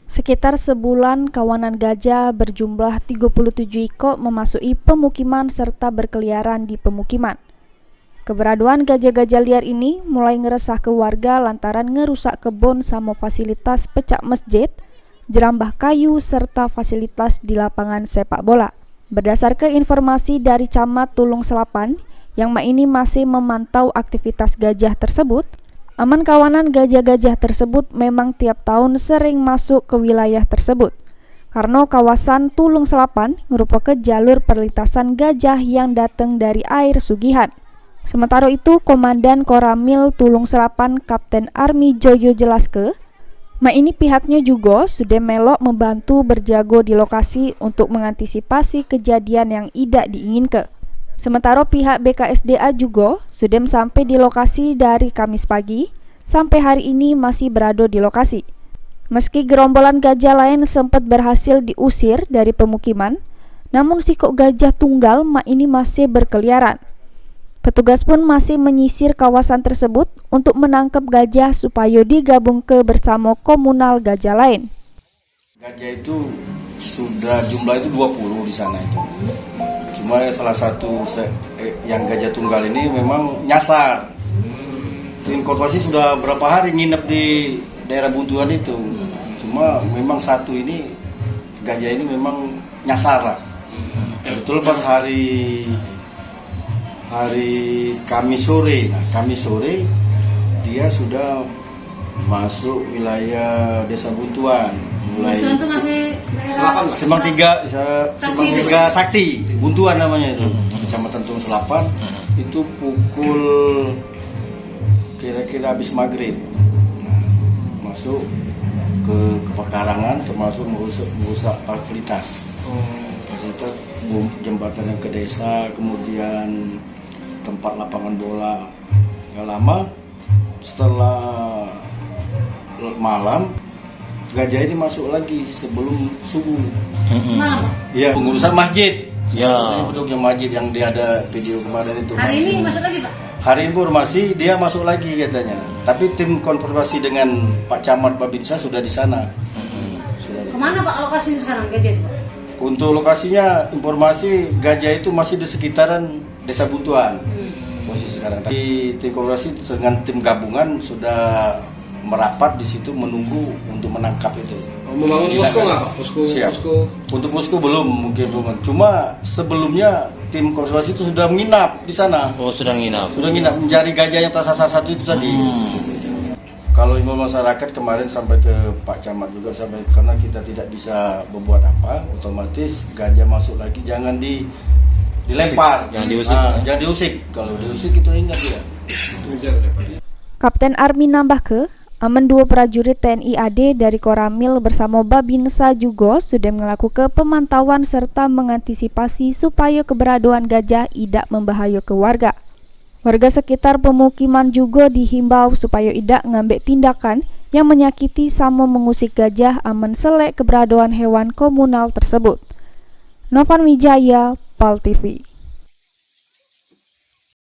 Sekitar sebulan, kawanan gajah berjumlah 37 ekor memasuki pemukiman serta berkeliaran di pemukiman. Keberadaan gajah-gajah liar ini mulai ngeresah ke warga lantaran ngerusak kebun sama fasilitas pecak masjid, jerambah kayu, serta fasilitas di lapangan sepak bola. Berdasarkan informasi dari Camat Tulung Selapan, yang ini masih memantau aktivitas gajah tersebut, aman kawanan gajah-gajah tersebut memang tiap tahun sering masuk ke wilayah tersebut. Karena kawasan Tulung Selapan merupakan jalur perlintasan gajah yang datang dari air sugihan. Sementara itu, Komandan Koramil Tulung Selapan Kapten Army Joyo jelaskan, ini pihaknya juga sudah melok membantu berjago di lokasi untuk mengantisipasi kejadian yang tidak diinginkan. Sementara pihak BKSDA juga sudah sampai di lokasi dari Kamis pagi sampai hari ini masih berada di lokasi. Meski gerombolan gajah lain sempat berhasil diusir dari pemukiman, namun sikok gajah tunggal ini masih berkeliaran. Petugas pun masih menyisir kawasan tersebut untuk menangkap gajah supaya digabung ke bersama komunal gajah lain. Gajah itu sudah jumlah itu 20 di sana itu. Cuma salah satu yang gajah tunggal ini memang nyasar. Tim konservasi sudah berapa hari nginep di daerah Buntuan itu. Cuma memang satu ini gajah ini memang nyasar lah. Betul pas hari Kamis sore. Nah, Kamis sore dia sudah masuk wilayah Desa Buntuan. Mulai Buntuan itu masih Simpang Tiga Sakti, Buntuan namanya itu, Kecamatan Tulung Selapan. Itu pukul kira-kira habis maghrib, masuk ke pekarangan, termasuk merusak fasilitas, jembatan yang ke desa, kemudian tempat lapangan bola. Gak lama setelah malam, gajah ini masuk lagi sebelum subuh. Iya, pengurusan masjid. Ya. Penduduknya masjid yang dia ada video kemarin itu. Hari ini masuk lagi, Pak? Hari informasi dia masuk lagi katanya. Tapi tim konfirmasi dengan Pak Camat Babinsa sudah di sana. Kemana Pak lokasinya sekarang gajah itu, Pak? Untuk lokasinya informasi gajah itu masih di sekitaran Desa Buntuan. Posisi sekarang. Tapi tim konfirmasi dengan tim gabungan sudah merapat di situ menunggu untuk menangkap itu. Membangun posko nggak Pak? Posko. Untuk posko belum mungkin. Cuma sebelumnya tim konservasi itu sudah menginap di sana. Oh, sudah nginap. Sudah nginap mencari gajah yang tersasar satu itu tadi. Kalau imbau masyarakat kemarin sampai ke Pak Camat juga sampai, karena kita tidak bisa berbuat apa, otomatis gajah masuk lagi jangan dilempar, jangan diusik. Jangan diusik. Kalau diusik itu ingat ya. Kapten Army nambah ke, aman 2 prajurit TNI AD dari Koramil bersama Babinsa juga sudah melakukan pemantauan serta mengantisipasi supaya keberadaan gajah tidak membahayakan ke warga. Warga sekitar pemukiman juga dihimbau supaya tidak ngambil tindakan yang menyakiti sama mengusik gajah aman selek keberadaan hewan komunal tersebut. Novan Wijaya, PAL TV.